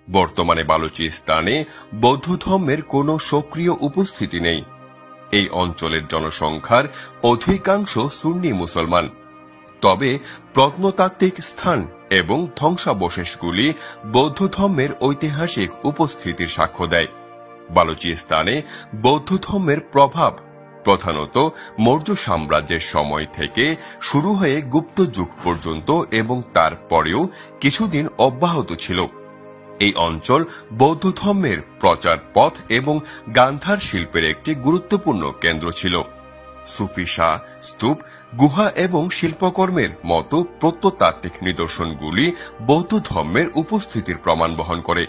বর্তমানে বালুচিস্তানে বৌদ্ধ ধর্মের কোনো সক্রিয় উপস্থিতি নেই। এই অঞ্চলের জনসংখ্যার অধিকাংশ সুন্নি মুসলমান। তবে প্রত্নতাত্ত্বিক স্থান এবং ধ্বংসাবশেষগুলি বৌদ্ধ ধর্মের ঐতিহাসিক উপস্থিতির সাক্ষ্য দেয়। বালুচিস্তানে বৌদ্ধ ধর্মের প্রভাব প্রধানত মৌর্য সাম্রাজ্যের সময় থেকে শুরু হয়ে গুপ্ত যুগ পর্যন্ত এবং তারপরেও কিছুদিন অব্যাহত ছিল। এই অঞ্চল বৌদ্ধ ধর্মের প্রচার পথ এবং গান্ধার শিল্পের একটি গুরুত্বপূর্ণ কেন্দ্র ছিল। সুফি শাহ স্তূপ, গুহা এবং শিল্পকর্মের মতো প্রত্নতাত্ত্বিক নিদর্শনগুলি বৌদ্ধ ধর্মের উপস্থিতির প্রমাণ বহন করে।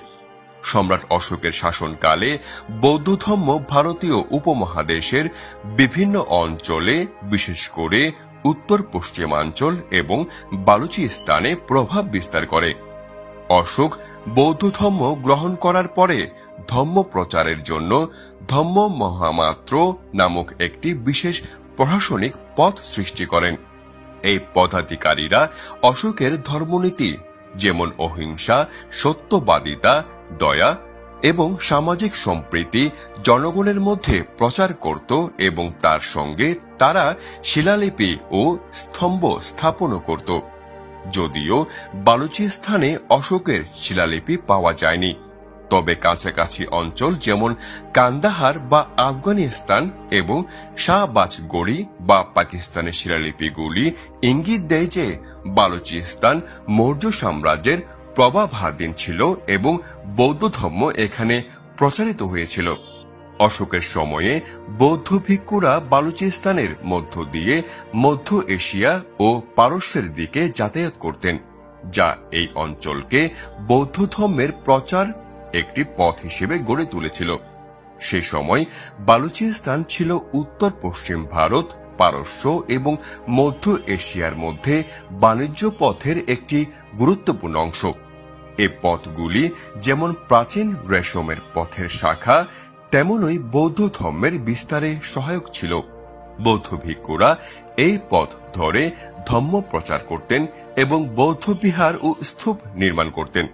সম্রাট অশোকের শাসনকালে বৌদ্ধ ধর্ম ভারতীয় উপমহাদেশের বিভিন্ন অঞ্চলে, বিশেষ করে উত্তর পশ্চিমাঞ্চল এবং বালুচিস্তানে প্রভাব বিস্তার করে। অশোক বৌদ্ধ ধর্ম গ্রহণ করার পরে ধর্ম প্রচারের জন্য ধম্ম মহামাত্র নামক একটি বিশেষ প্রশাসনিক পথ সৃষ্টি করেন। এই পদাধিকারীরা অশোকের ধর্মনীতি যেমন অহিংসা, সত্যবাদিতা, দয়া এবং সামাজিক সম্প্রীতি জনগণের মধ্যে প্রচার করত এবং তার সঙ্গে তারা শিলালিপি ও স্তম্ভ স্থাপনও করত। যদিও বালুচিস্তানে অশোকের শিলালিপি পাওয়া যায়নি, তবে কাছাকাছি অঞ্চল যেমন কান্দাহার বা আফগানিস্তান এবং শাহবাজগড়ি বা পাকিস্তানের শিলালিপিগুলি ইঙ্গিত দেয় যে বালুচিস্তান মৌর্য সাম্রাজ্যের প্রভাবাধীন ছিল এবং বৌদ্ধ ধর্ম এখানে প্রচারিত হয়েছিল। অশোকের সময়ে বৌদ্ধ ভিক্ষুরা বালুচিস্তানের মধ্য দিয়ে মধ্য এশিয়া ও পারস্যের দিকে যাতায়াত করতেন, যা এই অঞ্চলকে বৌদ্ধ ধর্মের প্রচার একটি পথ হিসেবে গড়ে তুলেছিল। সে সময় বালুচিস্তান ছিল উত্তর পশ্চিম ভারত, পারস্য এবং মধ্য এশিয়ার মধ্যে বাণিজ্য পথের একটি গুরুত্বপূর্ণ অংশ। এই পথগুলি যেমন প্রাচীন রেশমের পথের শাখা, তেমনই বৌদ্ধ ধর্মের বিস্তারে সহায়ক ছিল। বৌদ্ধ ভিক্ষুরা এই পথ ধরে ধর্ম প্রচার করতেন এবং বৌদ্ধ বিহার ও স্তূপ নির্মাণ করতেন।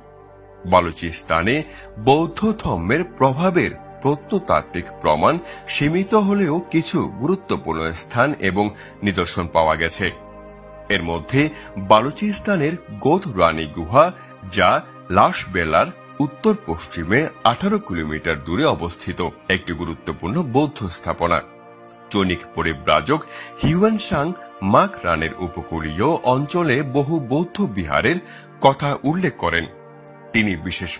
বালুচিস্তানে বৌদ্ধ ধর্মের প্রভাবের প্রত্নতাত্ত্বিক প্রমাণ সীমিত হলেও কিছু গুরুত্বপূর্ণ স্থান এবং নিদর্শন পাওয়া গেছে। এর মধ্যে বালুচিস্তানের গোধ রানী গুহা, যা লাশবেলার উত্তর পশ্চিমে 18 কিলোমিটার দূরে অবস্থিত একটি গুরুত্বপূর্ণ বৌদ্ধ স্থাপনা। চৈনিক পরিব্রাজক হিউয়েনসাং মাকরানের উপকূলীয় অঞ্চলে বহু বৌদ্ধ বিহারের কথা উল্লেখ করেন। তিনি বিশেষ